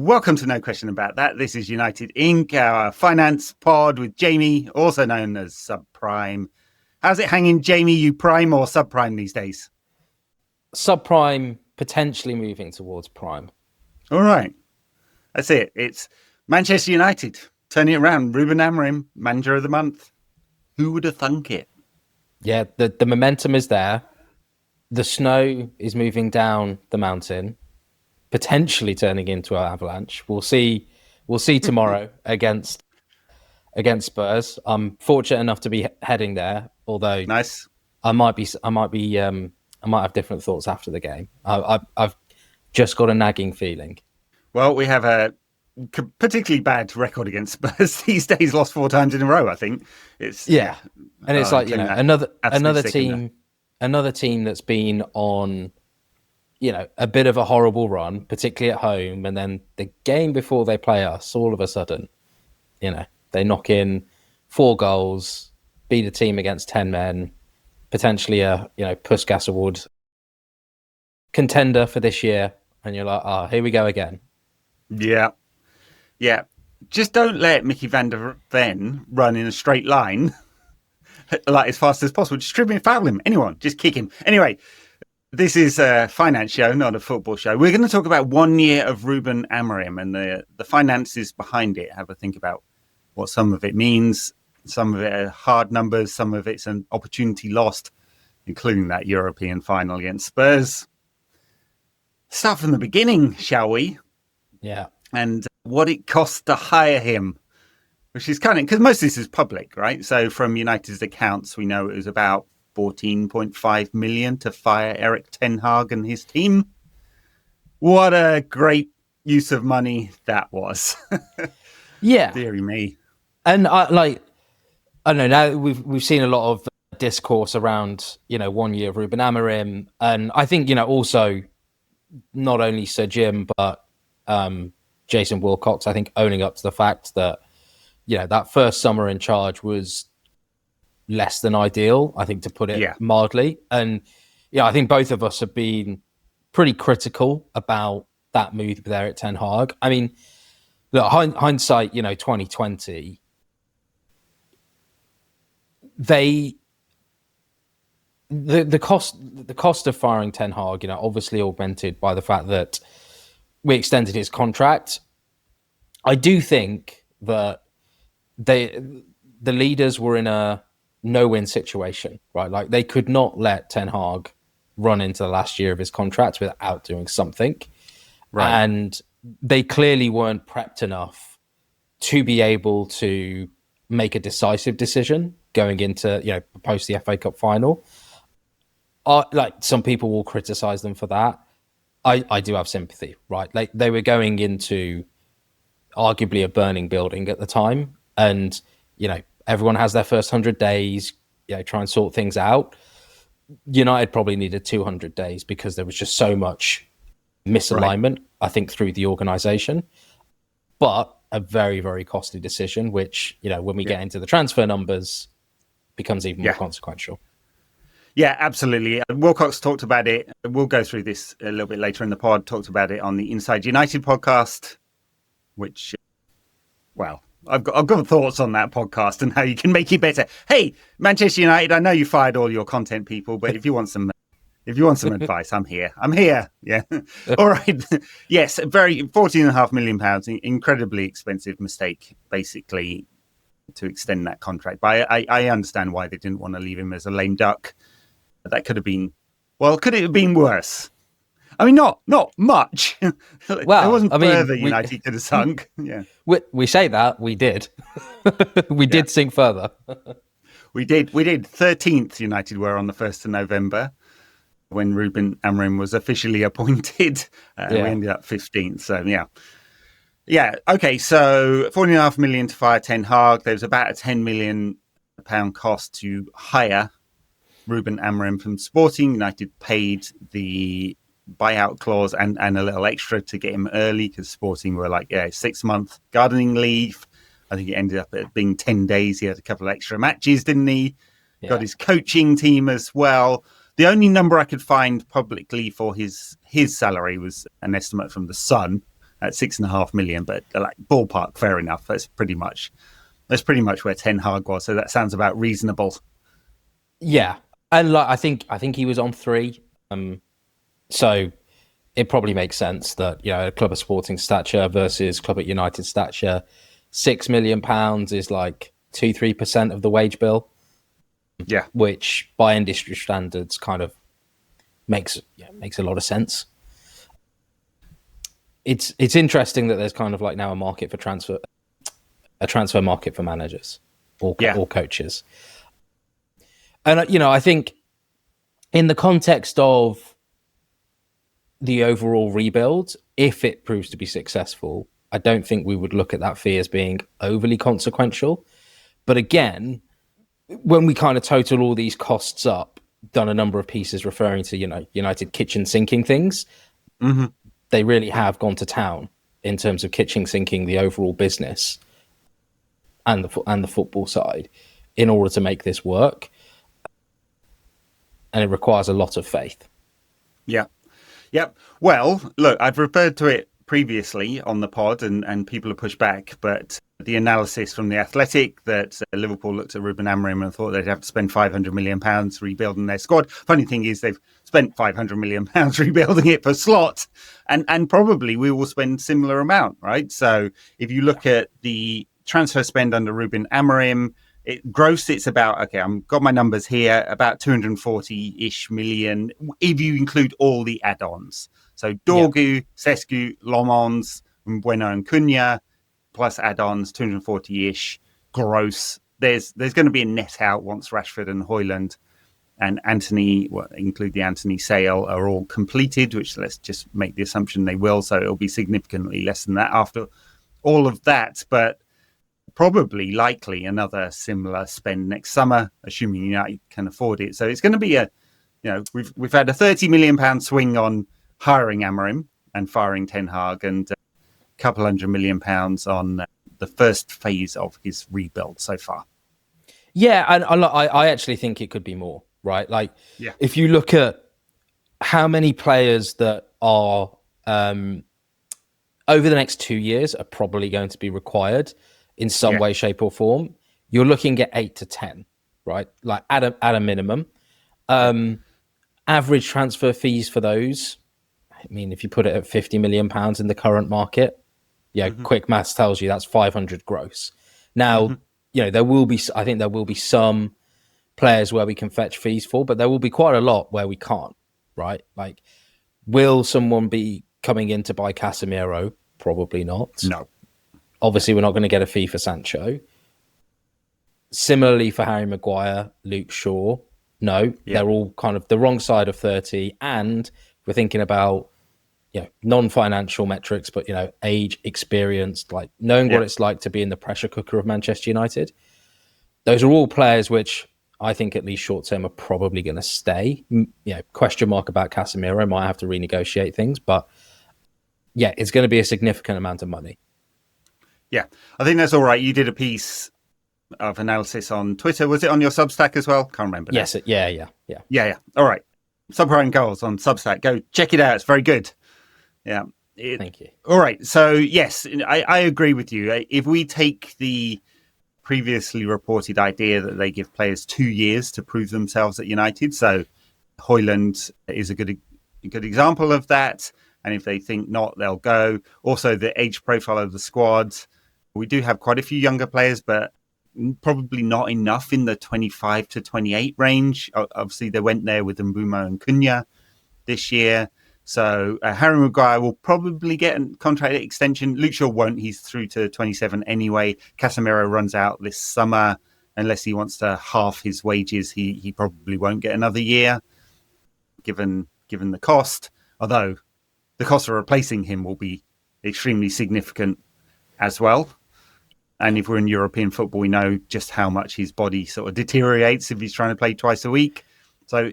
welcome to No Question About That. This is United Inc., our finance pod with Jamie, also known as Subprime. How's it hanging, Jamie? You prime or subprime these days? Subprime, potentially moving towards prime. All right. That's it. It's Manchester United turning it around. Ruben Amorim, manager of the month. Who would have thunk it? Yeah, the momentum is there. The snow is moving down the mountain, potentially turning into an avalanche. We'll see tomorrow against Spurs. I'm fortunate enough to be heading there, although nice. I might have different thoughts after the game. I've just got a nagging feeling. Well, we have a particularly bad record against Spurs these days. Lost 4 times in a row, I think. It's and it's another team that's been on, a bit of a horrible run, particularly at home, and then the game before they play us, all of a sudden, they knock in 4 goals, beat a team against 10 men, potentially a Puskas Award contender for this year, and you're like, here we go again. Yeah. Just don't let Mickey van der Ven run in a straight line like as fast as possible. Just trip him, foul him. Anyone, just kick him. Anyway, this is a finance show, not a football show. We're going to talk about 1 year of Ruben Amorim and the finances behind it. Have a think about what some of it means. Some of it are hard numbers. Some of it's an opportunity lost, including that European final against Spurs. Start from the beginning, shall we? Yeah. And what it cost to hire him, which is kind of, because most of this is public, right? So from United's accounts, we know it was about 14.5 million to fire Erik ten Hag and his team. What a great use of money that was. Yeah. Deary me. And I don't know, now we've seen a lot of discourse around, 1 year of Ruben Amorim. And I think, also not only Sir Jim, but Jason Wilcox, I think, owning up to the fact that, that first summer in charge was less than ideal, I think, to put it mildly. And I think both of us have been pretty critical about that move with Erik ten Hag. I mean, look, hindsight, 2020, the cost of firing ten Hag, obviously augmented by the fact that we extended his contract. I do think that the leaders were in a no-win situation, right? Like, they could not let ten Hag run into the last year of his contract without doing something. Right. And they clearly weren't prepped enough to be able to make a decisive decision going into, post the FA Cup final. Some people will criticize them for that. I do have sympathy, right? Like, they were going into arguably a burning building at the time, and everyone has their first 100 days, try and sort things out. United probably needed 200 days because there was just so much misalignment, right, I think, through the organisation. But a very, very costly decision, which, when we get into the transfer numbers, becomes even more consequential. Yeah, absolutely. Wilcox talked about it. We'll go through this a little bit later in the pod, talked about it on the Inside United podcast, which, well, I've got thoughts on that podcast and how you can make it better. Hey, Manchester United, I know you fired all your content people, but if you want some advice, I'm here. Yeah. All right. Yes, £14.5 million, incredibly expensive mistake, basically, to extend that contract. But I understand why they didn't want to leave him as a lame duck. That could it have been worse? I mean, not much. Well, there wasn't further United could have sunk. Yeah, we say that we did. We did sink further. We did. 13th United were on the 1st of November when Ruben Amorim was officially appointed. We ended up 15th. So yeah. Okay, so £14.5 million to fire ten Hag. There was about a £10 million cost to hire Ruben Amorim from Sporting. United paid the buyout clause and a little extra to get him early because Sporting were 6-month gardening leave. I think it ended up being 10 days. He had a couple of extra matches, didn't he? Yeah. Got his coaching team as well. The only number I could find publicly for his salary was an estimate from The Sun, at 6.5 million, but like ballpark, fair enough. That's pretty much where Ten Hag was. So that sounds about reasonable. Yeah, and like I think he was on 3. So it probably makes sense that, you know, a club of Sporting stature versus club at United stature, £6 million is like 2-3% of the wage bill. Yeah, which by industry standards kind of makes a lot of sense. It's interesting that there's kind of like now a transfer market for managers or coaches. And, you know, I think in the context of the overall rebuild, if it proves to be successful, I don't think we would look at that fee as being overly consequential. But again, when we kind of total all these costs up, done a number of pieces referring to, you know, United kitchen sinking things, they really have gone to town in terms of kitchen sinking the overall business and the football side in order to make this work. And it requires a lot of faith. Yeah. Yep. Well, look, I've referred to it previously on the pod and people have pushed back, but the analysis from The Athletic that Liverpool looked at Ruben Amorim and thought they'd have to spend £500 million rebuilding their squad. Funny thing is they've spent £500 million rebuilding it for Slot, and probably we will spend similar amount, right? So if you look at the transfer spend under Ruben Amorim, it's about, okay, I've got my numbers here, about 240-ish million, if you include all the add-ons. So Dorgu, Sescu, Lomons, Bueno and Cunha, plus add-ons, 240-ish gross. There's going to be a net out once Rashford and Højlund and Anthony, include the Anthony sale, are all completed, which let's just make the assumption they will. So it'll be significantly less than that after all of that. But probably likely another similar spend next summer, assuming United can afford it. So it's going to be we've had a £30 million swing on hiring Amorim and firing Ten Hag, and a couple £100 million on the first phase of his rebuild so far. Yeah, and I actually think it could be more, right? Like, if you look at how many players that are over the next 2 years are probably going to be required in some way, shape, or form, you're looking at 8 to 10, right? Like at a minimum. Average transfer fees for those, I mean, if you put it at £50 million in the current market, quick maths tells you that's 500 gross. Now, you know, I think there will be some players where we can fetch fees for, but there will be quite a lot where we can't, right? Like, will someone be coming in to buy Casemiro? Probably not. No. Obviously, we're not going to get a fee for Sancho. Similarly for Harry Maguire, Luke Shaw, no. They're all kind of the wrong side of 30. And we're thinking about, you know, non-financial metrics, but, you know, age, experience, like knowing what it's like to be in the pressure cooker of Manchester United. Those are all players which I think at least short term are probably going to stay. You know, question mark about Casemiro, might have to renegotiate things, but yeah, it's going to be a significant amount of money. Yeah, I think that's all right. You did a piece of analysis on Twitter. Was it on your Substack as well? Can't remember. Yes. Yeah. All right. Subprime Goals on Substack. Go check it out. It's very good. Yeah. Thank you. All right. So, yes, I agree with you. If we take the previously reported idea that they give players 2 years to prove themselves at United, so Højlund is a good example of that. And if they think not, they'll go. Also, the age profile of the squad. We do have quite a few younger players, but probably not enough in the 25 to 28 range. Obviously, they went there with Mbeumo and Cunha this year. So Harry Maguire will probably get a contract extension. Luke Shaw won't. He's through to 27 anyway. Casemiro runs out this summer. Unless he wants to half his wages, he probably won't get another year, given the cost. Although the cost of replacing him will be extremely significant as well. And if we're in European football, we know just how much his body sort of deteriorates if he's trying to play twice a week. So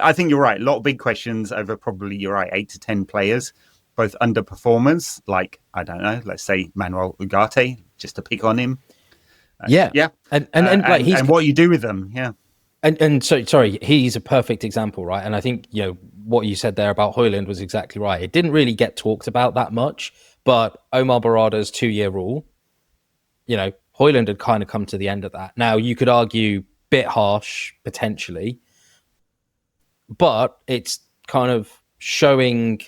I think you're right. A lot of big questions over probably, you're right, 8 to 10 players, both underperformers, like, I don't know, let's say Manuel Ugarte, just to pick on him. And what you do with them. Yeah. And so, sorry, he's a perfect example, right? And I think, you know, what you said there about Højlund was exactly right. It didn't really get talked about that much, But Omar Barada's 2-year rule, Højlund had kind of come to the end of that. Now, you could argue bit harsh, potentially, but it's kind of showing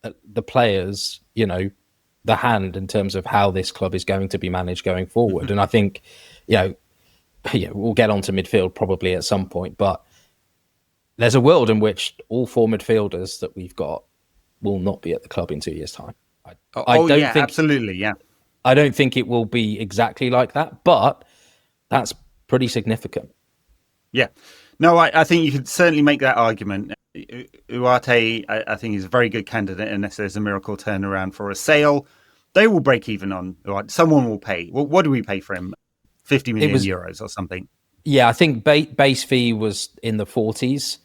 the players, the hand in terms of how this club is going to be managed going forward. And I think, we'll get onto midfield probably at some point, but there's a world in which all 4 midfielders that we've got will not be at the club in 2 years' time. I don't think, absolutely, yeah. I don't think it will be exactly like that, but that's pretty significant. Yeah. No, I think you could certainly make that argument. Ugarte, I think, is a very good candidate unless there's a miracle turnaround for a sale. They will break even on Ugarte. Someone will pay. Well, what do we pay for him? 50 million euros or something. Yeah, I think base fee was in the 40s.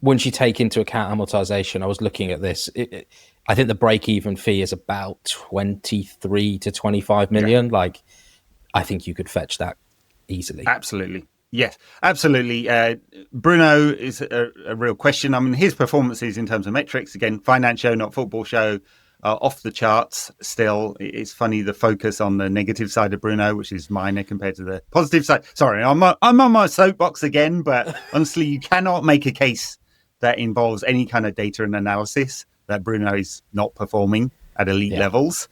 Once you take into account amortization, I was looking at this. I think the break-even fee is about 23 to 25 million. Yeah. Like, I think you could fetch that easily. Absolutely. Yes, absolutely. Bruno is a real question. I mean, his performances in terms of metrics, again, finance show, not football show, are off the charts still. It's funny, the focus on the negative side of Bruno, which is minor compared to the positive side. Sorry, I'm on my soapbox again, but honestly, you cannot make a case that involves any kind of data and analysis that Bruno is not performing at elite levels.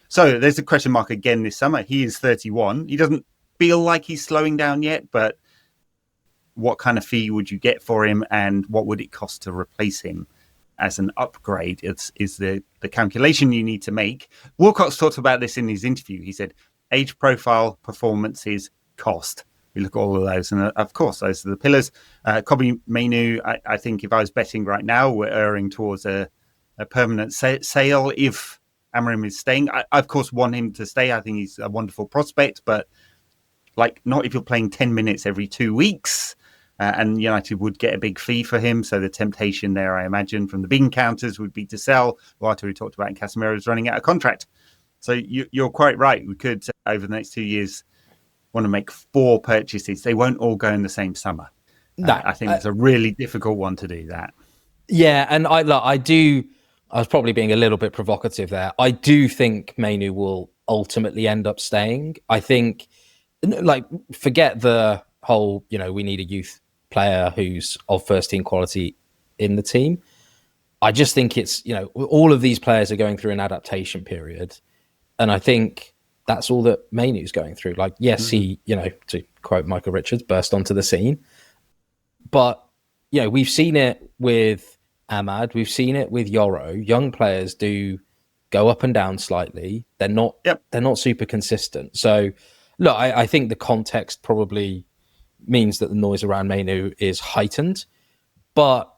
So there's a question mark again this summer. He is 31. He doesn't feel like he's slowing down yet, but what kind of fee would you get for him, and what would it cost to replace him as an upgrade is the calculation you need to make. Wilcox talked about this in his interview. He said age profile, performances, cost. We look at all of those, and of course those are the pillars. Kobbie Mainoo, I think if I was betting right now, we're erring towards a permanent sale if Amorim is staying. I of course want him to stay. I think he's a wonderful prospect, but not if you're playing 10 minutes every 2 weeks. And United would get a big fee for him. So the temptation there, I imagine, from the big encounters would be to sell. Ugarte, we talked about, and Casemiro is running out of contract. So you're quite right. We could, over the next 2 years, want to make 4 purchases. They won't all go in the same summer. I think it's a really difficult one to do that. Yeah, and I was probably being a little bit provocative there. I do think Mainoo will ultimately end up staying. I think, forget the whole, we need a youth player who's of first team quality in the team. I just think it's, all of these players are going through an adaptation period. And I think that's all that Mainoo's going through. Yes, he, to quote Michael Richards, burst onto the scene. But, we've seen it with Ahmad. We've seen it with Yoro. Young players do go up and down slightly. They're not super consistent. So, look, I think the context probably means that the noise around Mainoo is heightened. But,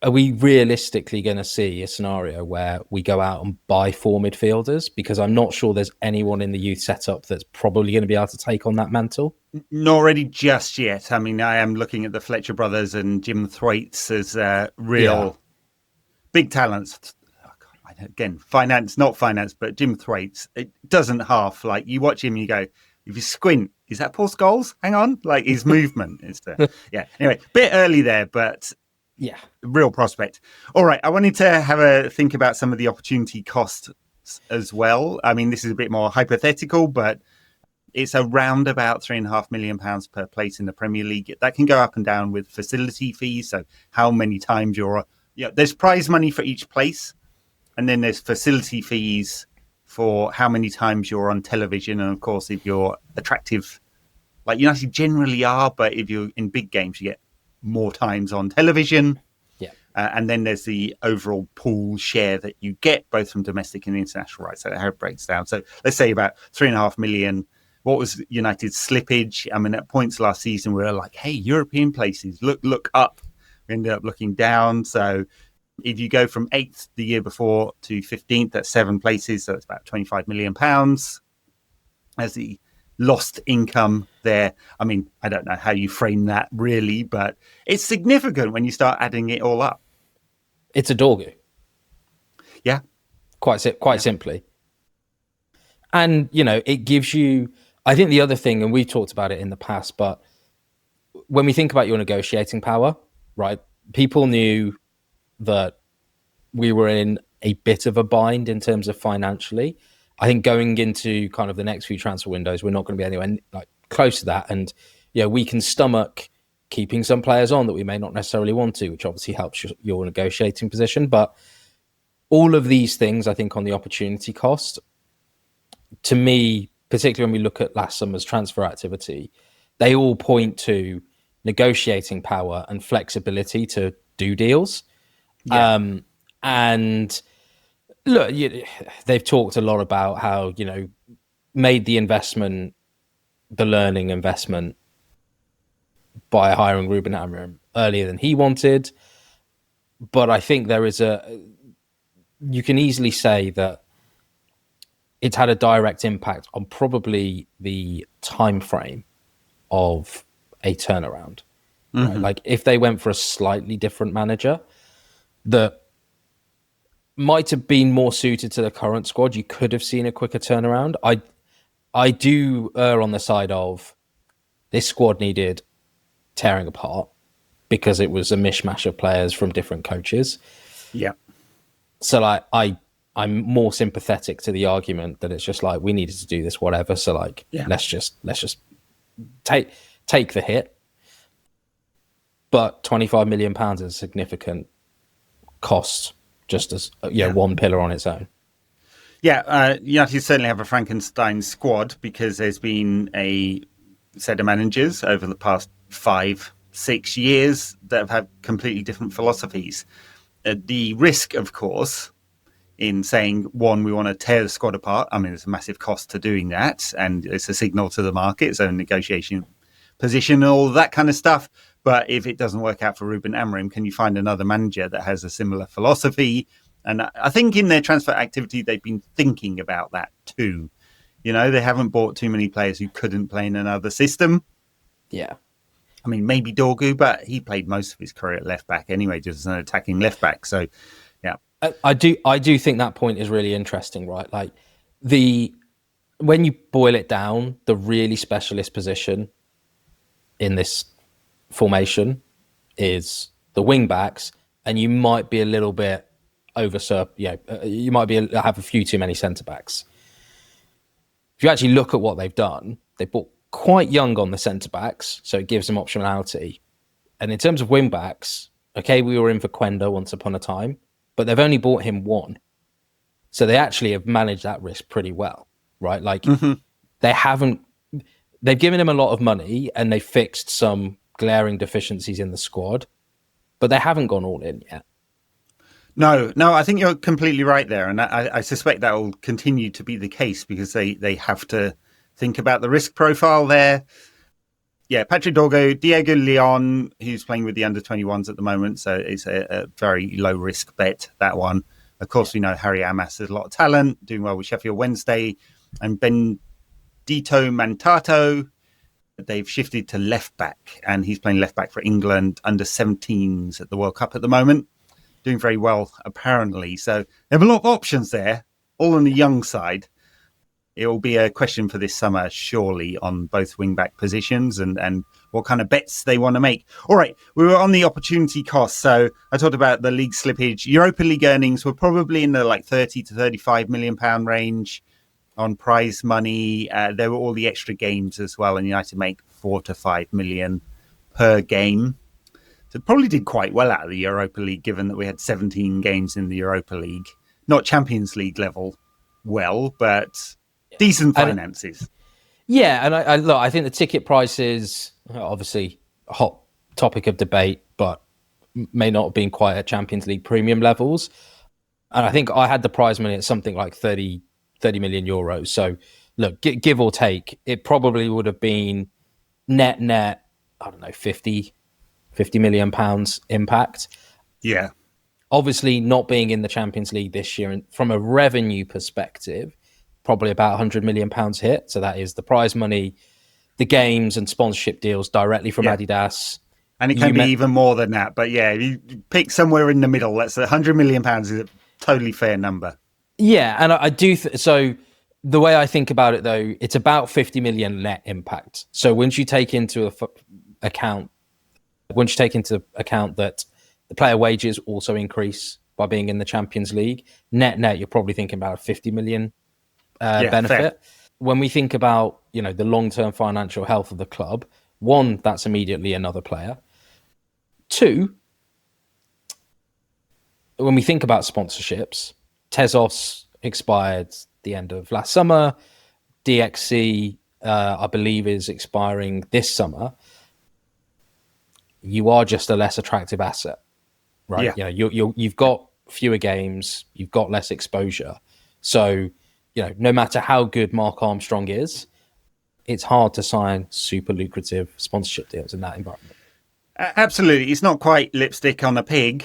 are we realistically going to see a scenario where we go out and buy 4 midfielders? Because I'm not sure there's anyone in the youth setup that's probably going to be able to take on that mantle. Not ready just yet. I mean, I am looking at the Fletcher brothers and Jim Thwaites as real big talents. Again, not finance, but Jim Thwaites, it doesn't half. You watch him, you go, if you squint, is that Paul Scholes? Hang on. His movement is there. Yeah. Anyway, bit early there, but yeah, real prospect. All right. I wanted to have a think about some of the opportunity costs as well. I mean, this is a bit more hypothetical, but it's around about £3.5 million per place in the Premier League. That can go up and down with facility fees. So how many times there's prize money for each place. And then there's facility fees for how many times you're on television. And of course, if you're attractive, like United generally are, but if you're in big games, you get more times on television. Yeah. And then there's the overall pool share that you get both from domestic and international rights. So how it breaks down. So let's say about 3.5 million. What was United's slippage? I mean, at points last season, we were like, hey, European places, look up. We ended up looking down. So if you go from 8th the year before to 15th, that's 7 places. So it's about £25 million as the lost income there. I mean, I don't know how you frame that really, but it's significant when you start adding it all up. It's a dorgu. Yeah. Quite simply. And, it gives you, I think the other thing, and we've talked about it in the past, but when we think about your negotiating power, right, people knew that we were in a bit of a bind in terms of financially. I think going into kind of the next few transfer windows, we're not going to be anywhere like close to that. And we can stomach keeping some players on that we may not necessarily want to, which obviously helps your negotiating position. But all of these things, I think, on the opportunity cost, to me, particularly when we look at last summer's transfer activity, they all point to negotiating power and flexibility to do deals. Yeah. And look, they've talked a lot about how, made the investment, the learning investment by hiring Ruben Amorim earlier than he wanted. But I think you can easily say that it's had a direct impact on probably the time frame of a turnaround. Mm-hmm. Right? Like if they went for a slightly different manager that might have been more suited to the current squad, you could have seen a quicker turnaround. I do err on the side of this squad needed tearing apart because it was a mishmash of players from different coaches. Yeah. So like I'm more sympathetic to the argument that it's just like we needed to do this, whatever. So like let's just take the hit. But £25 million is a significant cost, just as one pillar on its own. Yeah, United certainly have a Frankenstein squad because there's been a set of managers over the past 5-6 years that have had completely different philosophies. The risk, of course, in saying, one, we want to tear the squad apart. I mean, there's a massive cost to doing that, and it's a signal to the market, its own negotiation position, and all that kind of stuff. But if it doesn't work out for Ruben Amorim, can you find another manager that has a similar philosophy? And I think in their transfer activity, they've been thinking about that too. They haven't bought too many players who couldn't play in another system. Yeah. I mean, maybe Dorgu, but he played most of his career at left back anyway, just as an attacking left back. So, yeah. I do think that point is really interesting, right? Like when you boil it down, the really specialist position in this formation is the wing backs, and you might be a little bit you might have a few too many centre backs. If you actually look at what they've done, they bought quite young on the centre backs, so it gives them optionality. And in terms of wing backs, okay, we were in for Quenda once upon a time, but they've only bought him one, so they actually have managed that risk pretty well, right? Like they've given him a lot of money and they fixed some glaring deficiencies in the squad, but they haven't gone all in yet. No, I think you're completely right there. And I suspect that will continue to be the case because they have to think about the risk profile there. Yeah, Patrick Dorgu, Diego Leon, who's playing with the under-21s at the moment. So it's a very low-risk bet, that one. Of course, we know Harry Amas has a lot of talent, doing well with Sheffield Wednesday. And Bendito Mantato, they've shifted to left-back. And he's playing left-back for England, under-17s at the World Cup at the moment. Doing very well, apparently. So they have a lot of options there, all on the young side. It will be a question for this summer, surely, on both wing-back positions and what kind of bets they want to make. All right, we were on the opportunity cost. So I talked about the league slippage. Europa League earnings were probably in the 30 to 35 million pound range on prize money. There were all the extra games as well, and United make 4 to 5 million per game. So it probably did quite well out of the Europa League, given that we had 17 games in the Europa League. Not Champions League level well, but decent finances. And I think the ticket prices, obviously a hot topic of debate, but may not have been quite at Champions League premium levels. And I think I had the prize money at something like 30 million euros. So look, give or take, it probably would have been net, I don't know, 50 million pounds impact. Yeah. Obviously not being in the Champions League this year, and from a revenue perspective, probably about 100 million pounds hit. So that is the prize money, the games and sponsorship deals directly from Adidas. And it can be even more than that. But yeah, you pick somewhere in the middle. That's 100 million pounds is a totally fair number. Yeah. And I do. So the way I think about it, though, it's about 50 million net impact. So once you take into account that the player wages also increase by being in the Champions League. Net, you're probably thinking about a 50 million benefit. Fair. When we think about, the long-term financial health of the club, one, that's immediately another player. Two, when we think about sponsorships, Tezos expired the end of last summer. DXC, I believe, is expiring this summer. You are just a less attractive asset, right? Yeah. You've got fewer games, you've got less exposure. So, no matter how good Mark Armstrong is, it's hard to sign super lucrative sponsorship deals in that environment. Absolutely. It's not quite lipstick on a pig,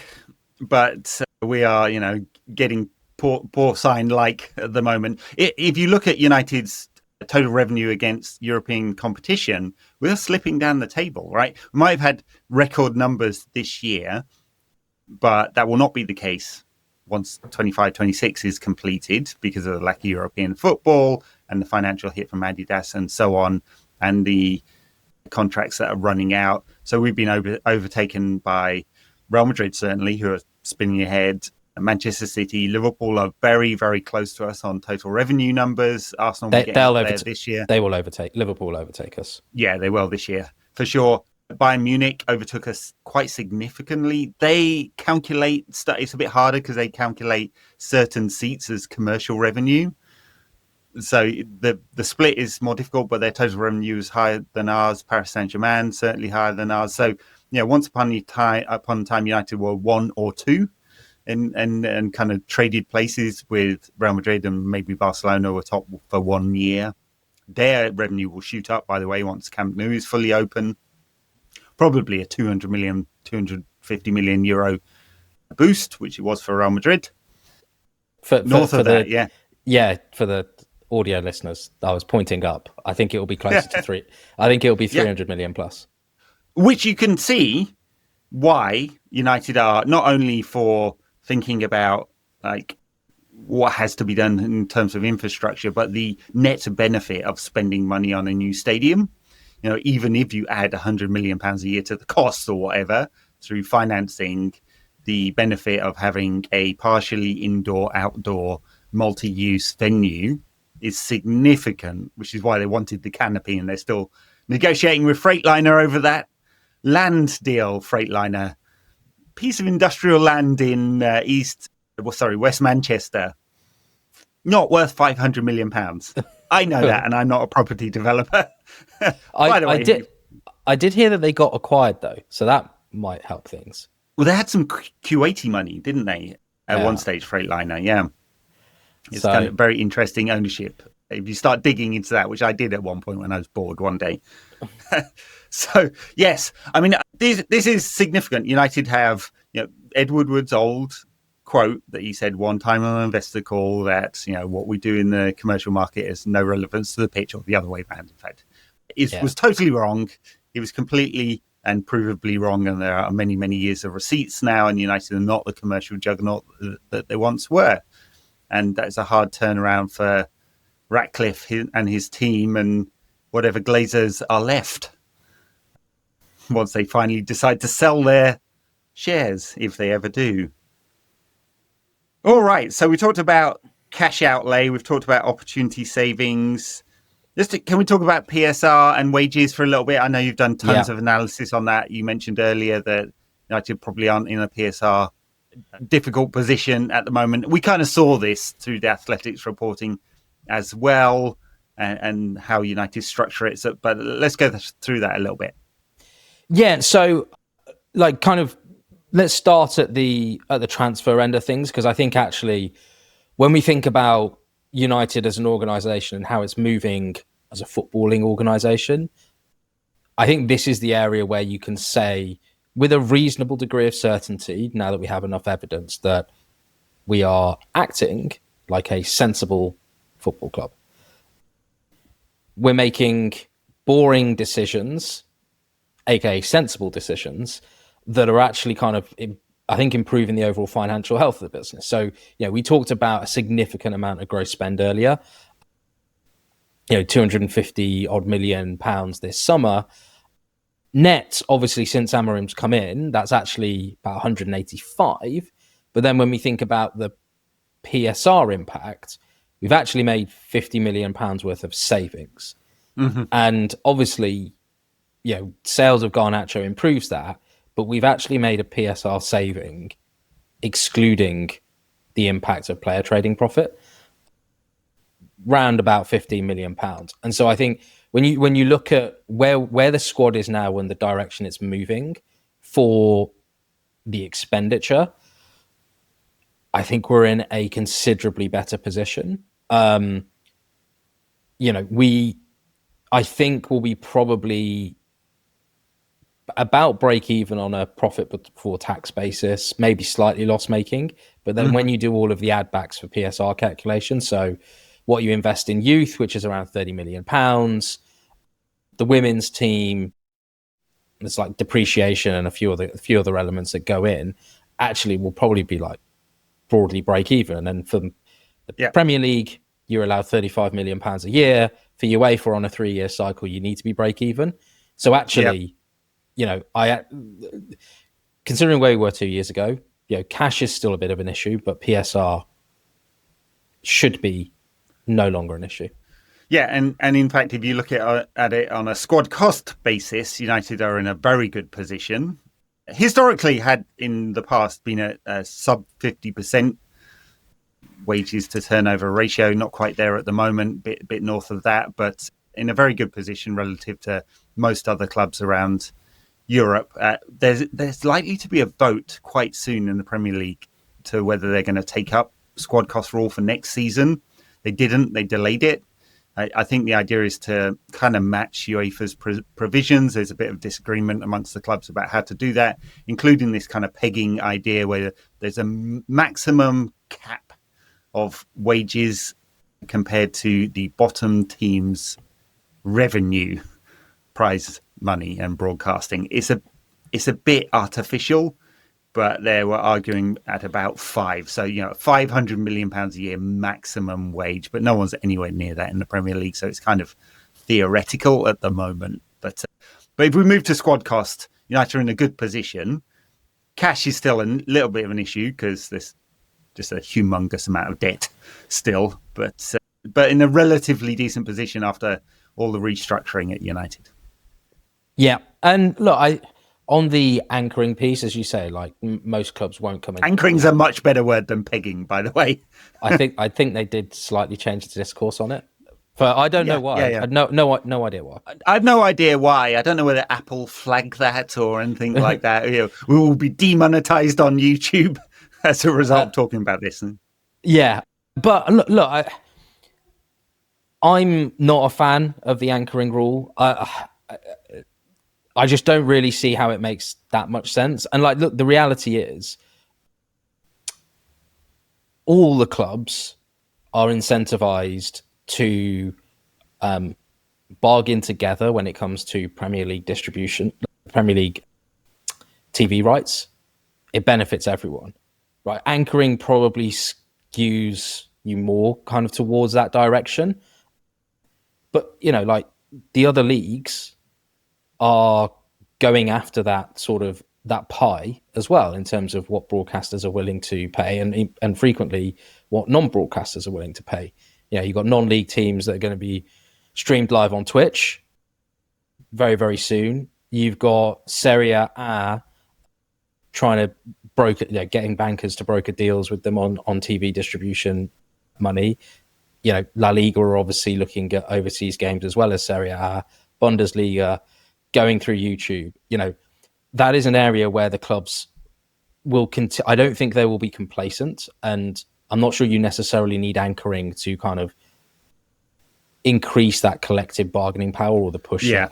but we are, getting porcine-like at the moment. If you look at United's total revenue against European competition, we're slipping down the table, right? We might have had record numbers this year, but that will not be the case once 25-26 is completed because of the lack of European football and the financial hit from Adidas and so on, and the contracts that are running out. So we've been overtaken by Real Madrid, certainly, who are spinning ahead. Manchester City, Liverpool are very, very close to us on total revenue numbers. Arsenal will get there this year. Liverpool will overtake us. Yeah, they will this year, for sure. Bayern Munich overtook us quite significantly. They calculate, it's a bit harder because they calculate certain seats as commercial revenue. So the split is more difficult, but their total revenue is higher than ours. Paris Saint-Germain, certainly higher than ours. So, once upon a time, United were 1 or 2 and kind of traded places with Real Madrid, and maybe Barcelona were top for 1 year. Their revenue will shoot up, by the way, once Camp Nou is fully open. Probably a 250 million euro boost, which it was for Real Madrid. For the audio listeners, I was pointing up. I think it will be closer to 3. I think it will be 300 million plus. Which you can see why United are not only for thinking about like what has to be done in terms of infrastructure, but the net benefit of spending money on a new stadium. Even if you add £100 million a year to the cost or whatever through financing, the benefit of having a partially indoor-outdoor multi-use venue is significant, which is why they wanted the canopy, and they're still negotiating with Freightliner over that land deal. Freightliner, piece of industrial land in West Manchester, not worth £500 million. I know that, and I'm not a property developer. I did hear that they got acquired though, so that might help things. Well, they had some Q80 money, didn't they? At one stage, Freightliner, yeah. It's kind of very interesting ownership. If you start digging into that, which I did at one point when I was bored one day. So, yes, I mean, this is significant. United have, Ed Woodward's old quote that he said one time on an investor call that, what we do in the commercial market has no relevance to the pitch, or the other way around, in fact. It was totally wrong. He was completely and provably wrong, and there are many, many years of receipts now, and United are not the commercial juggernaut that they once were. And that's a hard turnaround for Ratcliffe and his team and whatever Glazers are left once they finally decide to sell their shares, if they ever do. All right, so we talked about cash outlay. We've talked about opportunity savings. Can we talk about PSR and wages for a little bit? I know you've done tons of analysis on that. You mentioned earlier that United probably aren't in a PSR difficult position at the moment. We kind of saw this through the Athletics reporting as well, and how United structure it. So, but let's go through that a little bit. Yeah. So, let's start at the transfer end of things, because I think actually, when we think about United as an organisation and how it's moving as a footballing organisation, I think this is the area where you can say, with a reasonable degree of certainty, now that we have enough evidence, that we are acting like a sensible football club. We're making boring decisions, aka sensible decisions, that are actually kind of, I think, improving the overall financial health of the business. So, we talked about a significant amount of gross spend earlier, 250 odd million pounds this summer. Net, obviously, since Amorim's come in, that's actually about 185. But then when we think about the PSR impact, we've actually made £50 million worth of savings. Mm-hmm. And obviously, sales of Garnacho improves that, but we've actually made a PSR saving, excluding the impact of player trading profit, round about £15 million. And so I think when you look at where the squad is now and the direction it's moving for the expenditure, I think we're in a considerably better position. I think we'll be probably about break even on a profit before tax basis, maybe slightly loss making. But then when you do all of the add backs for PSR calculations, so what you invest in youth, which is around £30 million, the women's team, there's like depreciation and a few other elements that go in, actually will probably be like broadly break even. And for the Premier League, you're allowed £35 million a year. For UEFA on a 3-year cycle, you need to be break even. So actually, considering where we were 2 years ago, cash is still a bit of an issue, but PSR should be no longer an issue. Yeah, and in fact, if you look at it on a squad cost basis, United are in a very good position. Historically, had in the past been a sub 50% wages to turnover ratio, not quite there at the moment, bit north of that, but in a very good position relative to most other clubs around Europe. There's likely to be a vote quite soon in the Premier League to whether they're going to take up squad cost rule for next season. They didn't. They delayed it. I think the idea is to kind of match UEFA's provisions. There's a bit of disagreement amongst the clubs about how to do that, including this kind of pegging idea where there's a maximum cap of wages compared to the bottom team's revenue, prize money and broadcasting. It's a bit artificial, but they were arguing at about 5. So, £500 million a year maximum wage, but no one's anywhere near that in the Premier League. So it's kind of theoretical at the moment. But if we move to squad cost, United are in a good position. Cash is still a little bit of an issue because there's just a humongous amount of debt still, but in a relatively decent position after all the restructuring at United. Yeah. And look, on the anchoring piece, as you say, like most clubs won't come in. Anchoring's a much better word than pegging, by the way. I think they did slightly change the discourse on it. But I don't know why. Yeah. I had no idea why. I have no idea why. I don't know whether Apple flagged that or anything like that. We will be demonetized on YouTube as a result of talking about this. Yeah. But look, I'm not a fan of the anchoring rule. I just don't really see how it makes that much sense. And look, the reality is all the clubs are incentivized to bargain together when it comes to Premier League distribution, Premier League TV rights. It benefits everyone, right? Anchoring probably skews you more kind of towards that direction. But, the other leagues are going after that sort of that pie as well in terms of what broadcasters are willing to pay and frequently what non-broadcasters are willing to pay. You've got non-league teams that are going to be streamed live on Twitch very, very soon. You've got Serie A trying to getting bankers to broker deals with them on TV distribution money. La Liga are obviously looking at overseas games as well as Serie A, Bundesliga, going through YouTube. That is an area where the clubs will continue. I don't think they will be complacent, and I'm not sure you necessarily need anchoring to kind of increase that collective bargaining power or the push. Yeah.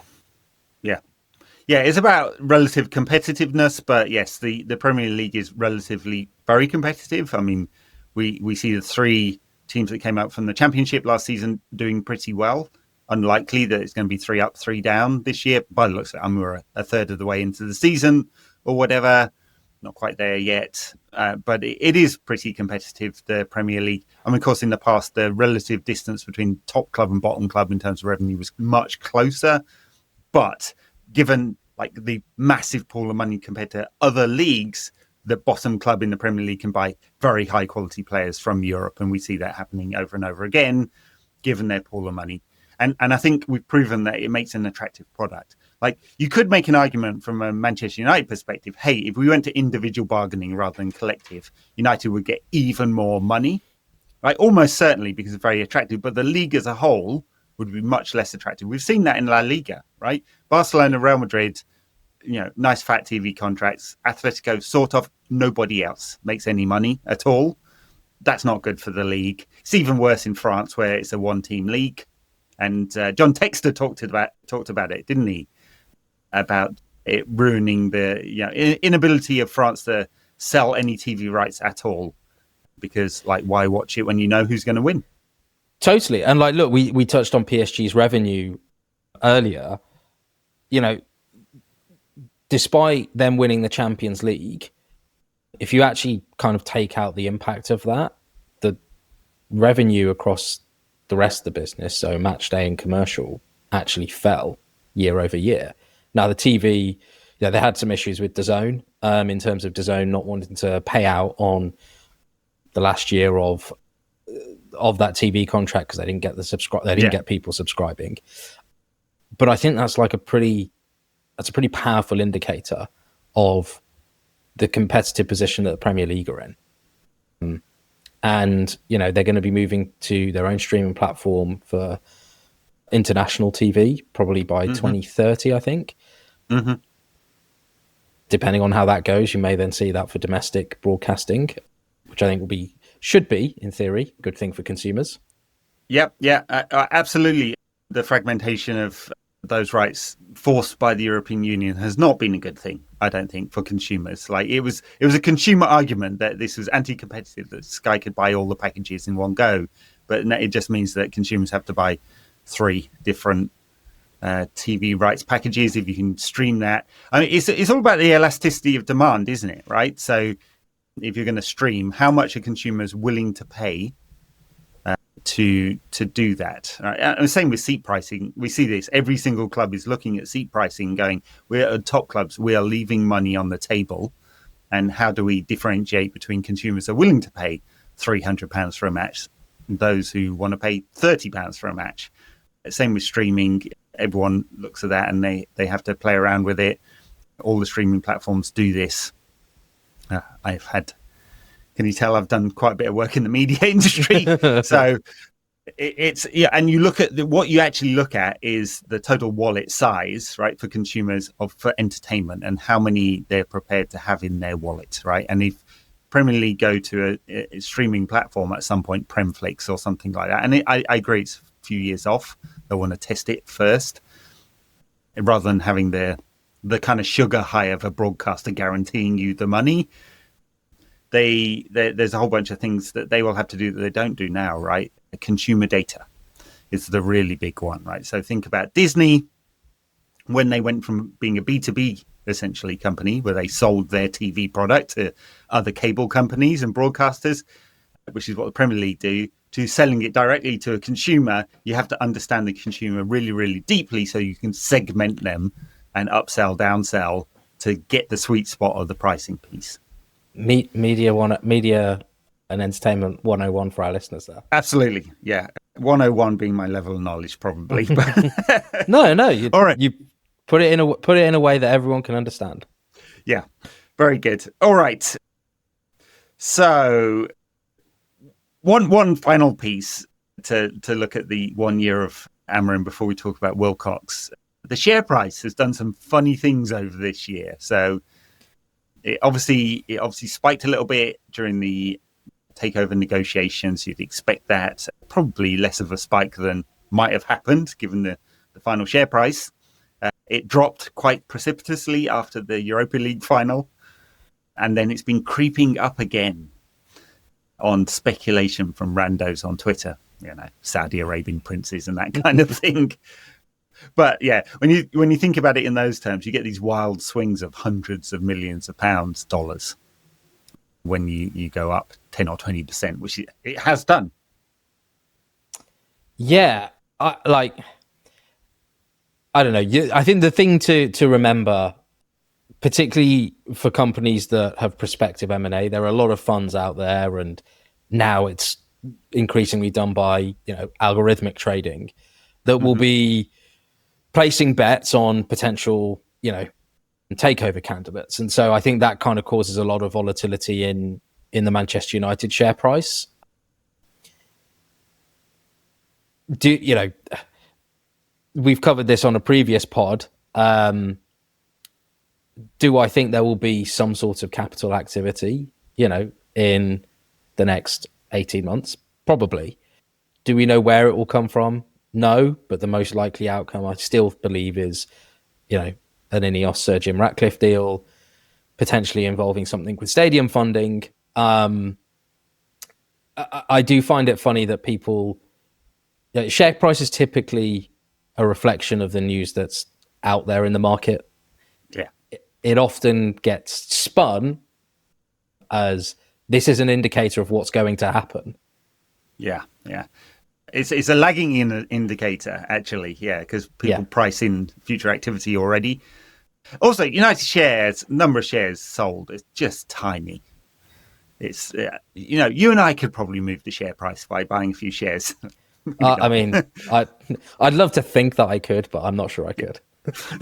It's about relative competitiveness, but yes, the Premier League is relatively very competitive. I mean, we see the 3 teams that came out from the Championship last season doing pretty well. Unlikely that it's going to be 3 up, 3 down this year. By the looks of it, we're a third of the way into the season or whatever. Not quite there yet, but it is pretty competitive, the Premier League. Of course, in the past, the relative distance between top club and bottom club in terms of revenue was much closer. But given the massive pool of money compared to other leagues, the bottom club in the Premier League can buy very high quality players from Europe, and we see that happening over and over again, given their pool of money. And I think we've proven that it makes an attractive product. Like, you could make an argument from a Manchester United perspective, hey, if we went to individual bargaining rather than collective, United would get even more money, right? Almost certainly, because it's very attractive, but the league as a whole would be much less attractive. We've seen that in La Liga, right? Barcelona, Real Madrid, nice fat TV contracts. Atletico, sort of, nobody else makes any money at all. That's not good for the league. It's even worse in France, where it's a one-team league. And John Textor talked about it, didn't he? About it ruining the inability of France to sell any TV rights at all, because why watch it when you know who's going to win? Totally. And look, we touched on PSG's revenue earlier. Despite them winning the Champions League, if you actually kind of take out the impact of that, the revenue across the rest of the business, so match day and commercial, actually fell year over year. Now, the TV, they had some issues with DAZN in terms of DAZN not wanting to pay out on the last year of that TV contract because they didn't get get people subscribing. But I think that's a pretty powerful indicator of the competitive position that the Premier League are in. And, they're going to be moving to their own streaming platform for international TV, probably by 2030, I think. Mm-hmm. Depending on how that goes, you may then see that for domestic broadcasting, which I think should be, in theory, a good thing for consumers. Yep, absolutely. The fragmentation of those rights forced by the European Union has not been a good thing, I don't think, for consumers. It was a consumer argument that this was anti-competitive, that Sky could buy all the packages in one go, but it just means that consumers have to buy 3 different TV rights packages if you can stream that. I mean, it's all about the elasticity of demand, isn't it? Right. So if you're going to stream, how much are consumers willing to pay to do that? Right? And same with seat pricing. We see this. Every single club is looking at seat pricing, going, we're at top clubs. We are leaving money on the table. And how do we differentiate between consumers who are willing to pay £300 for a match and those who want to pay £30 for a match? Same with streaming. Everyone looks at that and they have to play around with it. All the streaming platforms do this. Can you tell I've done quite a bit of work in the media industry? So it's, and you look at what you actually look at is the total wallet size, right, for consumers for entertainment and how many they're prepared to have in their wallet, right? And if Premier League go to a streaming platform at some point, Premflix or something like that, and I agree it's a few years off. They want to test it first, rather than having the kind of sugar high of a broadcaster guaranteeing you the money. There's a whole bunch of things that they will have to do that they don't do now, right? Consumer data is the really big one, right? So think about Disney, when they went from being a B2B essentially company where they sold their TV product to other cable companies and broadcasters, which is what the Premier League do, to selling it directly to a consumer. You have to understand the consumer really, really deeply so you can segment them and upsell, downsell to get the sweet spot of the pricing piece. Media and entertainment 101 for our listeners there. Absolutely, yeah. 101 being my level of knowledge, probably. No. All right. You put it in a way that everyone can understand. Yeah, very good. All right. So, one final piece to look at the 1 year of Amorim before we talk about Wilcox. The share price has done some funny things over this year. So, it obviously spiked a little bit during the takeover negotiations. You'd expect that. Probably less of a spike than might have happened given the final share price. It dropped quite precipitously after the Europa League final. And then it's been creeping up again on speculation from randos on Twitter, Saudi Arabian princes and that kind of thing. But yeah, when you think about it in those terms, you get these wild swings of hundreds of millions of dollars when you go up 10 or 20%, which it has done. Yeah, I don't know. I think the thing to remember particularly for companies that have prospective M&A, there are a lot of funds out there, and now it's increasingly done by algorithmic trading that will be placing bets on potential takeover candidates. And so I think that kind of causes a lot of volatility in the Manchester United share price. We've covered this on a previous pod. Do I think there will be some sort of capital activity, in the next 18 months? Probably. Do we know where it will come from? No, but the most likely outcome I still believe is, an Ineos Sir Jim Ratcliffe deal, potentially involving something with stadium funding. I do find it funny that share price is typically a reflection of the news that's out there in the market. Yeah. It often gets spun as this is an indicator of what's going to happen. Yeah. It's a lagging indicator, actually, because people price in future activity already. Also, United shares, number of shares sold is just tiny. It's, you and I could probably move the share price by buying a few shares. I mean, I'd love to think that I could, but I'm not sure I could.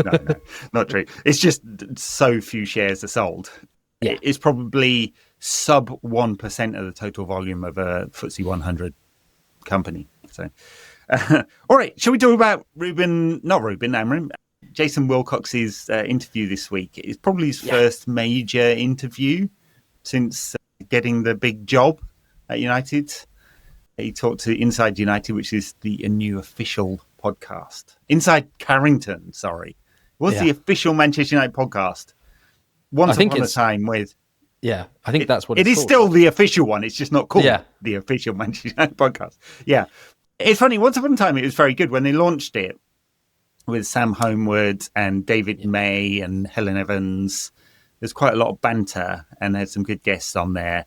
No, not true. It's just so few shares are sold. Yeah. It's probably sub 1% of the total volume of a FTSE 100 company. So, all right, shall we talk about Rúben Amorim, Jason Wilcox's interview this week? It's probably his first major interview since getting the big job at United. He talked to Inside United, which is the new official podcast. Inside Carrington, sorry. What's the official Manchester United podcast? Once upon a time with... Yeah, I think that's what it is called. Still the official one. It's just not called the official Manchester United podcast. Yeah. It's funny. Once upon a time, it was very good when they launched it with Sam Homewood and David May and Helen Evans. There's quite a lot of banter and they had some good guests on there.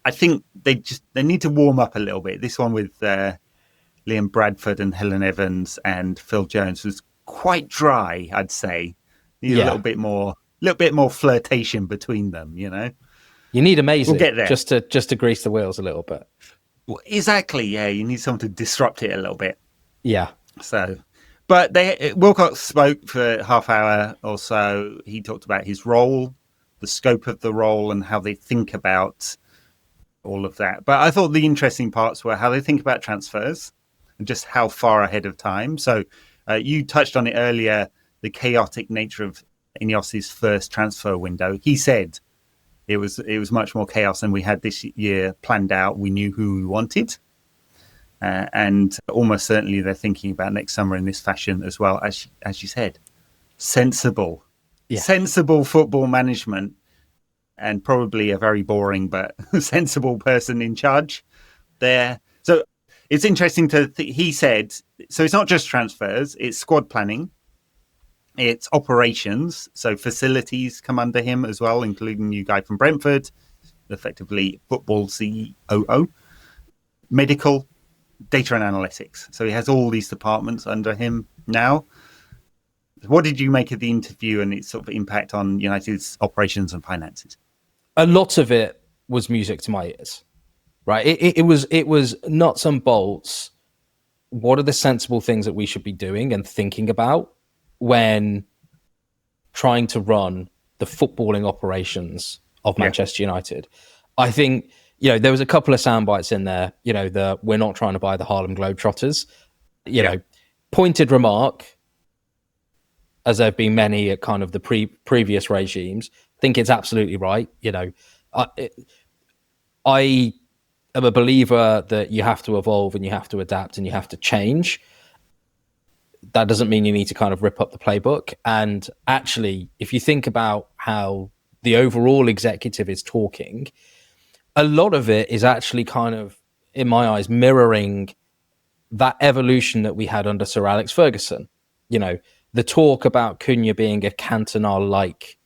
I think they need to warm up a little bit. This one with Liam Bradford and Helen Evans and Phil Jones was quite dry, I'd say. Need a little bit more flirtation between them, You need amazing. We'll get there. just to grease the wheels a little bit. Well, exactly. Yeah, you need someone to disrupt it a little bit. Yeah. So, but Wilcox spoke for half hour or so. He talked about his role, the scope of the role, and how they think about all of that. But I thought the interesting parts were how they think about transfers and just how far ahead of time. So you touched on it earlier, the chaotic nature of Ineos's first transfer window. He said it was much more chaos than we had this year planned out. We knew who we wanted. And almost certainly they're thinking about next summer in this fashion as well. As you said, sensible football management. And probably a very boring but sensible person in charge there. So it's interesting he said, so it's not just transfers, it's squad planning, it's operations. So facilities come under him as well, including new guy from Brentford, effectively football COO, medical, data and analytics. So he has all these departments under him now. What did you make of the interview and its sort of impact on United's operations and finances? A lot of it was music to my ears, right? It was nuts and bolts. What are the sensible things that we should be doing and thinking about when trying to run the footballing operations of Manchester United? I think, there was a couple of sound bites in there, we're not trying to buy the Harlem Globetrotters, pointed remark, as there have been many at kind of the previous regimes. I think it's absolutely right. I am a believer that you have to evolve and you have to adapt and you have to change. That doesn't mean you need to kind of rip up the playbook. And actually, if you think about how the overall executive is talking, a lot of it is actually kind of, in my eyes, mirroring that evolution that we had under Sir Alex Ferguson. The talk about Cunha being a Cantona-like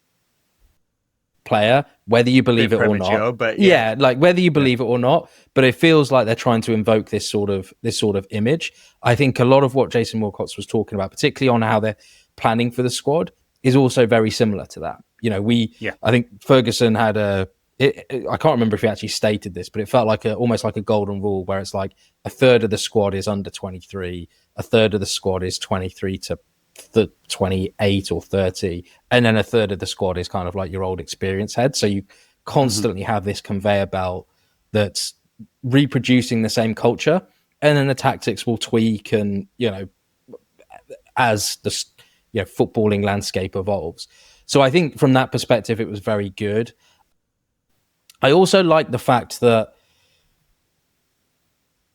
player, whether you believe it or not. But whether you believe it or not, but it feels like they're trying to invoke this sort of image. I think a lot of what Jason Wilcox was talking about, particularly on how they're planning for the squad, is also very similar to that. I think Ferguson had I can't remember if he actually stated this, but it felt like almost like a golden rule where it's like a third of the squad is under 23, a third of the squad is 23 to 28 or 30, and then a third of the squad is kind of like your old experience head. So you constantly have this conveyor belt that's reproducing the same culture, and then the tactics will tweak and, as the footballing landscape evolves. So I think from that perspective, it was very good. I also like the fact that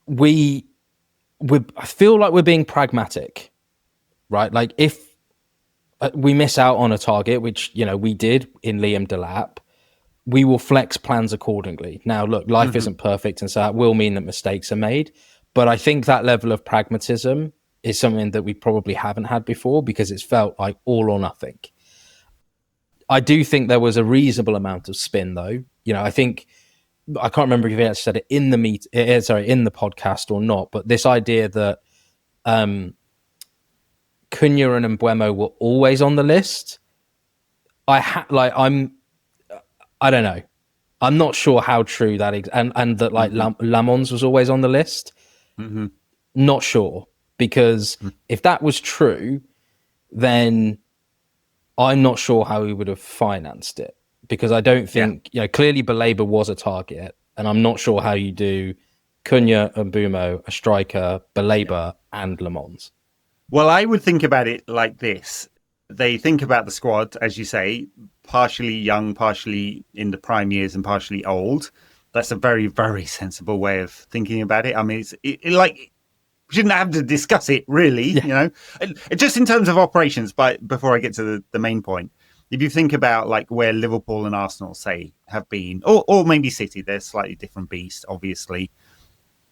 I feel like we're being pragmatic, right? Like if we miss out on a target, which, we did in Liam Delap, we will flex plans accordingly. Now, look, life isn't perfect, and so that will mean that mistakes are made. But I think that level of pragmatism is something that we probably haven't had before, because it's felt like all or nothing. I do think there was a reasonable amount of spin, though. I think, I can't remember if he actually said it in the in the podcast or not, but this idea that Cunha and Mbeumo were always on the list, I don't know. I'm not sure how true that is, and that like Lamons was always on the list. Not sure, because if that was true, then I'm not sure how he would have financed it, because I don't think, clearly Baleba was a target, and I'm not sure how you do Cunha, Mbeumo, a striker, Baleba, and Lamons. Well, I would think about it like this. They think about the squad, as you say, partially young, partially in the prime years, and partially old. That's a very, very sensible way of thinking about it. I mean, we shouldn't have to discuss it, really, Just in terms of operations, but before I get to the main point, if you think about like where Liverpool and Arsenal, say, have been, or maybe City, they're slightly different beasts, obviously.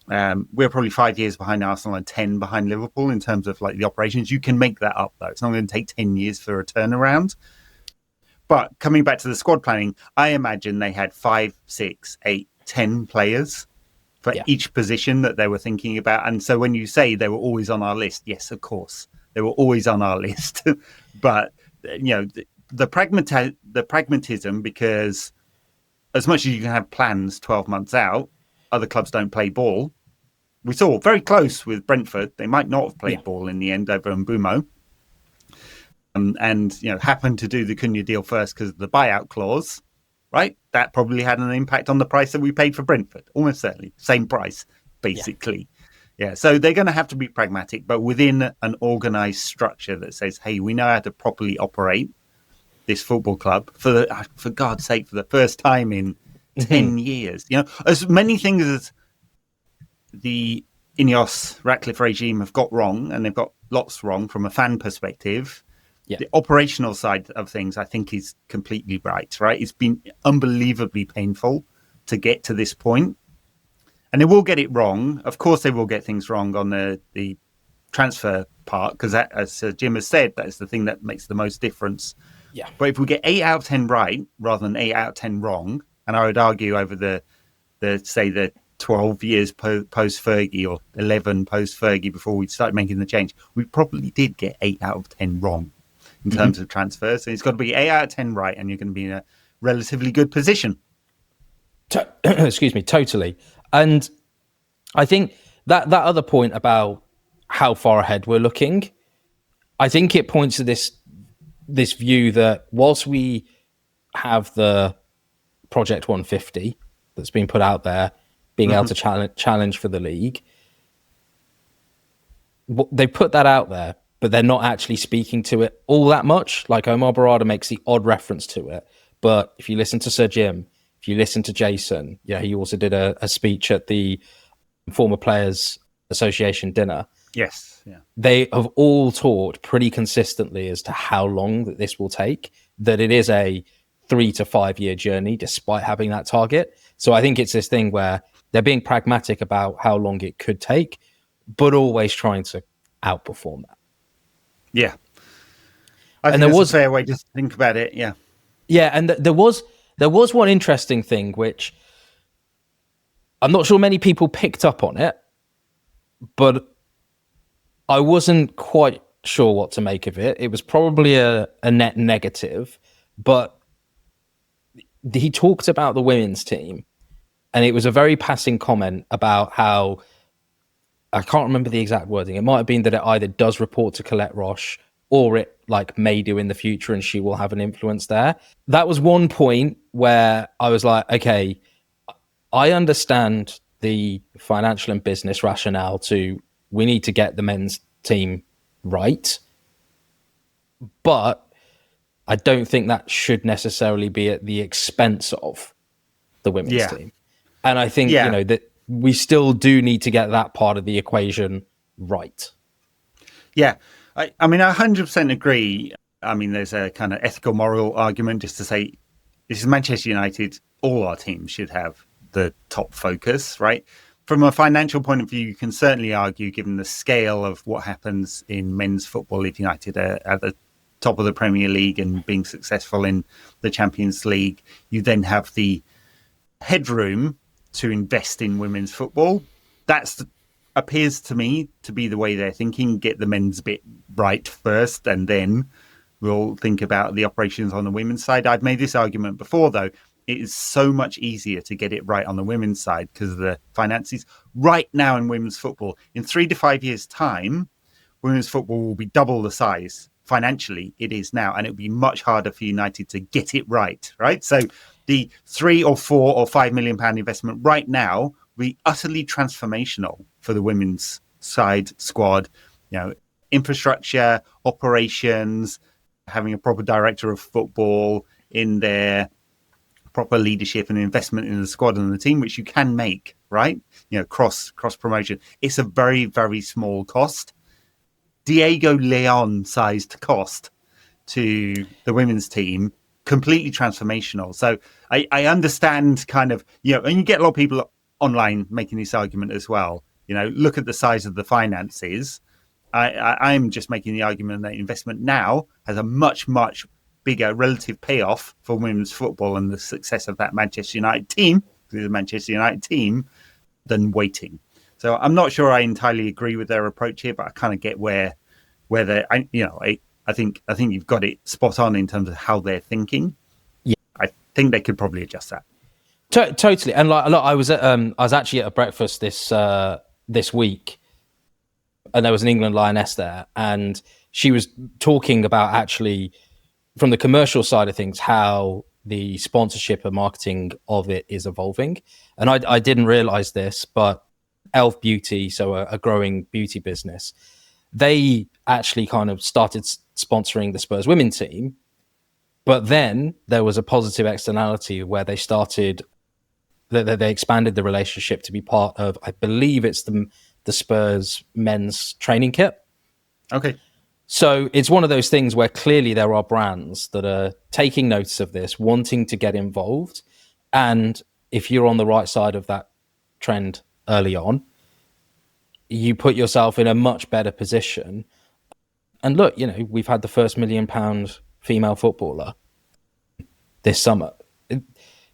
We're probably 5 years behind Arsenal and 10 behind Liverpool in terms of like the operations. You can make that up, though. It's not going to take 10 years for a turnaround. But coming back to the squad planning, I imagine they had 5, 6, 8, 10 players for each position that they were thinking about. And so when you say they were always on our list, yes, of course, they were always on our list. But, the pragmatism, because as much as you can have plans 12 months out, other clubs don't play ball. We saw very close with Brentford. They might not have played ball in the end over Mbeumo. And happened to do the Cunha deal first because of the buyout clause, right? That probably had an impact on the price that we paid for Brentford. Almost certainly. Same price, basically. Yeah. So they're going to have to be pragmatic, but within an organised structure that says, hey, we know how to properly operate this football club for God's sake, for the first time in 10 years. As many things as the Ineos Ratcliffe regime have got wrong, and they've got lots wrong from a fan perspective, the operational side of things, I think, is completely right? It's been unbelievably painful to get to this point. And they will get it wrong. Of course, they will get things wrong on the transfer part, because as Jim has said, that's the thing that makes the most difference. Yeah. But if we get 8 out of 10 right rather than 8 out of 10 wrong, and I would argue over the 12 years post Fergie, or 11 post Fergie, before we started making the change, we probably did get 8 out of 10 wrong in terms of transfers. So it's got to be 8 out of 10 right, and you're going to be in a relatively good position. Excuse me, totally. And I think that other point about how far ahead we're looking, I think it points to this view that whilst we have the Project 150 that's been put out there, being able to challenge for the league, they put that out there, but they're not actually speaking to it all that much. Like Omar Barada makes the odd reference to it, but if you listen to Sir Jim, if you listen to Jason, he also did a speech at the Former Players Association dinner. Yes, yeah. They have all talked pretty consistently as to how long that this will take, that it is a 3 to 5 year journey despite having that target. So I think it's this thing where they're being pragmatic about how long it could take, but always trying to outperform that. Yeah. I think there was a fair way to think about it, yeah. Yeah, and there was one interesting thing, which I'm not sure many people picked up on it, but I wasn't quite sure what to make of it. It was probably a net negative, but he talked about the women's team, and it was a very passing comment about how, I can't remember the exact wording. It might have been that it either does report to Colette Roche or it like may do in the future, and she will have an influence there. That was one point where I was like, okay, I understand the financial and business rationale to, we need to get the men's team right, but I don't think that should necessarily be at the expense of the women's team. And I think, that we still do need to get that part of the equation right. Yeah. I mean, I 100% agree. I mean, there's a kind of ethical, moral argument just to say, this is Manchester United. All our teams should have the top focus, right? From a financial point of view, you can certainly argue, given the scale of what happens in men's football, if United are at the top of the Premier League and being successful in the Champions League, you then have the headroom to invest in women's football. That appears to me to be the way they're thinking. Get the men's bit right first, and then we'll think about the operations on the women's side. I've made this argument before, though. It is so much easier to get it right on the women's side because of the finances. Right now in women's football, in 3 to 5 years' time, women's football will be double the size financially it is now, and it will be much harder for United to get it right, right? So the 3 or 4 or 5 million pound investment right now will be utterly transformational for the women's side squad. Infrastructure, operations, having a proper director of football in there, proper leadership and investment in the squad and the team, which you can make, right? Cross promotion. It's a very, very small cost. Diego Leon sized cost to the women's team, completely transformational. So I understand kind of, and you get a lot of people online making this argument as well. Look at the size of the finances. I'm just making the argument that investment now has a much, much bigger relative payoff for women's football and the success of that Manchester United team, than waiting. So I'm not sure I entirely agree with their approach here, but I kind of get where they, I think you've got it spot on in terms of how they're thinking. Yeah, I think they could probably adjust that. Totally. And look, I was actually at a breakfast this week, and there was an England Lioness there, and she was talking about actually, from the commercial side of things, how the sponsorship and marketing of it is evolving. And I didn't realize this, but Elf Beauty, so a growing beauty business, they actually kind of started sponsoring the Spurs women team. But then there was a positive externality where they started, they expanded the relationship to be part of, I believe it's the Spurs men's training kit. Okay. So it's one of those things where clearly there are brands that are taking notice of this, wanting to get involved. And if you're on the right side of that trend early on, you put yourself in a much better position. And look, we've had the first £1 million female footballer this summer.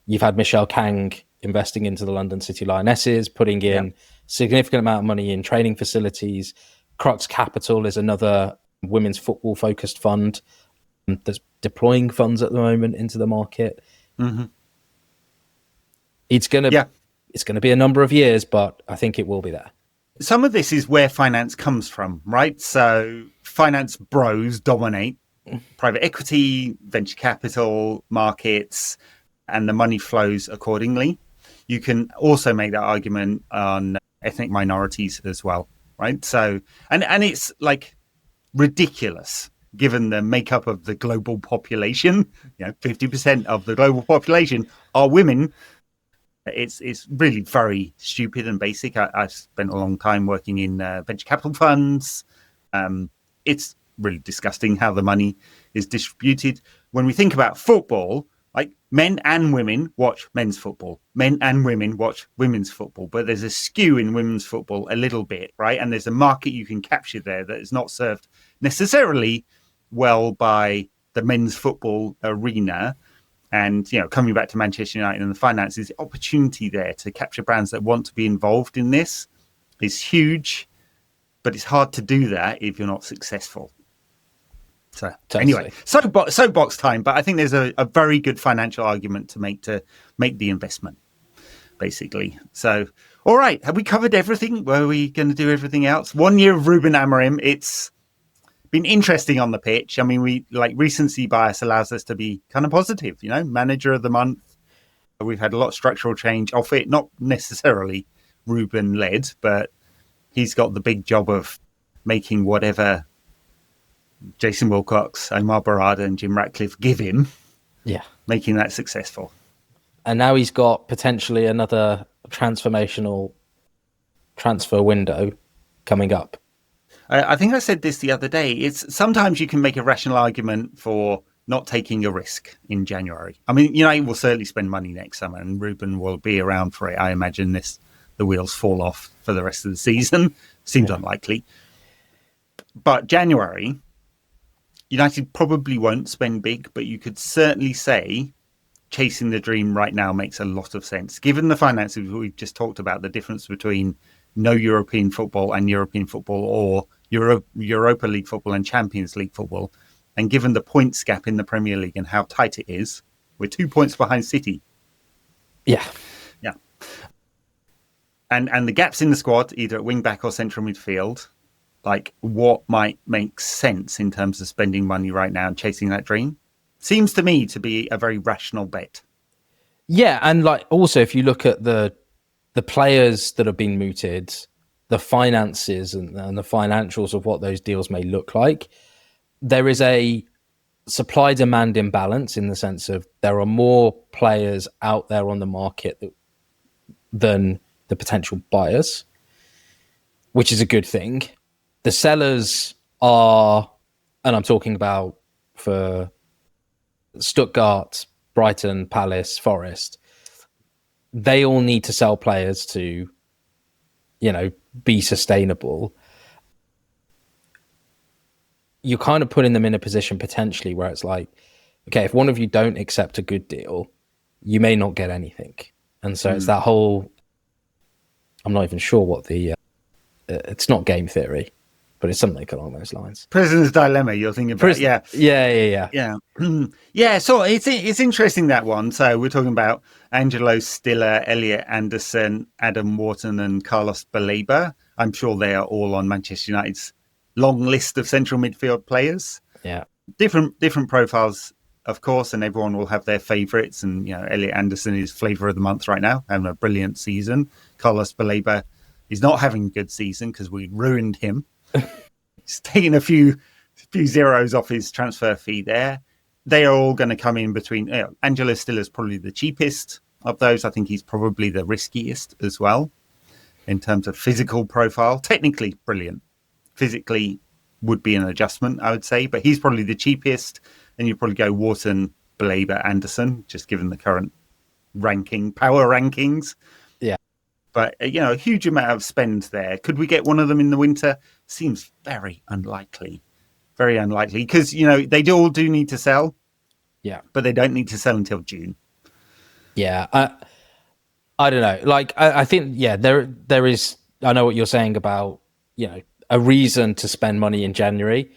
You've had Michelle Kang investing into the London City Lionesses, putting in significant amount of money in training facilities. Crux Capital is another women's football focused fund that's deploying funds at the moment into the market. Mm-hmm. It's going to be a number of years, but I think it will be there. Some of this is where finance comes from, right? So finance bros dominate private equity, venture capital markets, and the money flows accordingly. You can also make that argument on ethnic minorities as well, right? So, and it's like ridiculous given the makeup of the global population. 50% of the global population are women. It's really very stupid and basic. I've spent a long time working in venture capital funds. It's really disgusting how the money is distributed. When we think about football, like men and women watch men's football, men and women watch women's football, but there's a skew in women's football a little bit, right? And there's a market you can capture there that is not served necessarily well by the men's football arena. And, coming back to Manchester United and the finances, the opportunity there to capture brands that want to be involved in this is huge, but it's hard to do that if you're not successful. So Totally. anyway, soapbox time. But I think there's a very good financial argument to make the investment, basically. So, all right, have we covered everything? Were we going to do everything else? 1 year of Ruben Amorim. It's been interesting on the pitch. I mean, we like recency bias allows us to be kind of positive. Manager of the month. We've had a lot of structural change off it, not necessarily Ruben led, but he's got the big job of making whatever Jason Wilcox, Omar Barada and Jim Ratcliffe give him, making that successful. And now he's got potentially another transformational transfer window coming up. I think I said this the other day. It's sometimes you can make a rational argument for not taking a risk in January. I mean, United will certainly spend money next summer, and Ruben will be around for it. I imagine the wheels fall off for the rest of the season. Seems unlikely. But January, United probably won't spend big, but you could certainly say chasing the dream right now makes a lot of sense. Given the finances we've just talked about, the difference between no European football and European football, or Europa League football and Champions League football, and given the points gap in the Premier League and how tight it is, we're 2 points behind City. Yeah. And the gaps in the squad, either at wing back or central midfield, like what might make sense in terms of spending money right now and chasing that dream, seems to me to be a very rational bet. Yeah, and like also if you look at the players that have been mooted, the finances and the financials of what those deals may look like, there is a supply-demand imbalance in the sense of there are more players out there on the market than the potential buyers, which is a good thing. The sellers are, and I'm talking about for Stuttgart, Brighton, Palace, Forest, they all need to sell players to, be sustainable. You're kind of putting them in a position potentially where it's like, okay, if one of you don't accept a good deal, you may not get anything. And so it's that whole, I'm not even sure what it's not game theory, but it's something along those lines. Prisoner's dilemma, you're thinking about. Yeah. Yeah, so it's interesting, that one. So we're talking about Angelo Stiller, Elliot Anderson, Adam Wharton and Carlos Baleba. I'm sure they are all on Manchester United's long list of central midfield players. Yeah. Different profiles, of course, and everyone will have their favourites. And, Elliot Anderson is flavour of the month right now, having a brilliant season. Carlos Baleba is not having a good season because we ruined him. He's taking a few zeros off his transfer fee there. They are all going to come in between. Angelo Stiller's probably the cheapest of those. I think he's probably the riskiest as well in terms of physical profile. Technically brilliant. Physically would be an adjustment, I would say, but he's probably the cheapest. And you'd probably go Wharton, Baleba, Anderson, just given the current power rankings. Yeah. But, a huge amount of spend there. Could we get one of them in the winter? Seems very unlikely. Very unlikely. Because, they all do need to sell. Yeah. But they don't need to sell until June. Yeah. I don't know. Like, I think, there is, I know what you're saying about, a reason to spend money in January.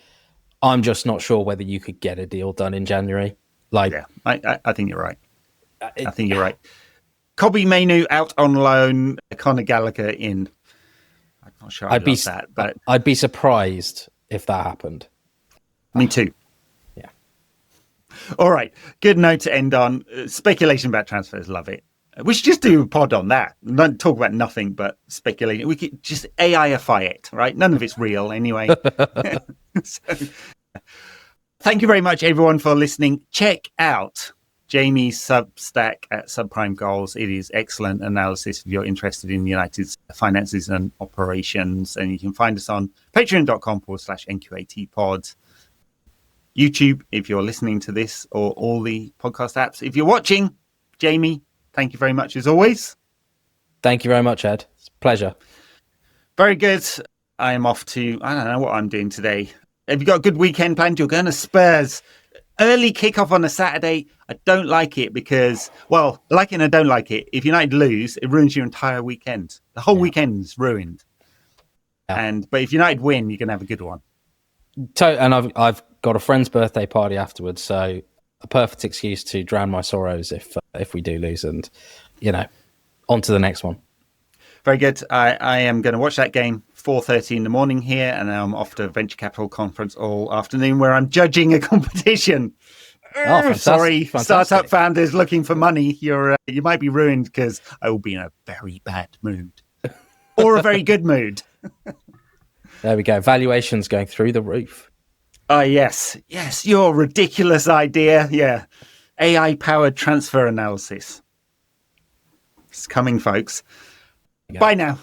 I'm just not sure whether you could get a deal done in January. Like, yeah, I think you're right. I think you're right. Kobbie Mainoo out on loan, Conor Gallagher in. I'm not sure I'd love that, but I'd be surprised if that happened. Me too. Yeah. All right. Good note to end on. Speculation about transfers. Love it. We should just do a pod on that. Not talk about nothing but speculating. We could just AIify it, right? None of it's real anyway. So, thank you very much, everyone, for listening. Check out Jamie's Substack at Subprime Goals. It is excellent analysis if you're interested in United's finances and operations. And you can find us on patreon.com/NQAT pod. YouTube, if you're listening to this, or all the podcast apps. If you're watching, Jamie, thank you very much as always. Thank you very much, Ed. It's a pleasure. Very good. I am off to, I don't know what I'm doing today. Have you got a good weekend planned? You're going to Spurs. Early kickoff on a Saturday. I don't like it because, well, like it and I don't like it. If United lose, it ruins your entire weekend. The whole weekend's ruined. Yeah. But if United win, you're going to have a good one. And I've got a friend's birthday party afterwards, so a perfect excuse to drown my sorrows if we do lose, and on to the next one. Very good. I am going to watch that game 4:30 in the morning here, and I'm off to a venture capital conference all afternoon where I'm judging a competition. Sorry, startup founders looking for money. You might be ruined because I will be in a very bad mood or a very good mood. There we go. Valuations going through the roof. Oh, yes, your ridiculous idea. Yeah. AI-powered transfer analysis. It's coming, folks. Bye now.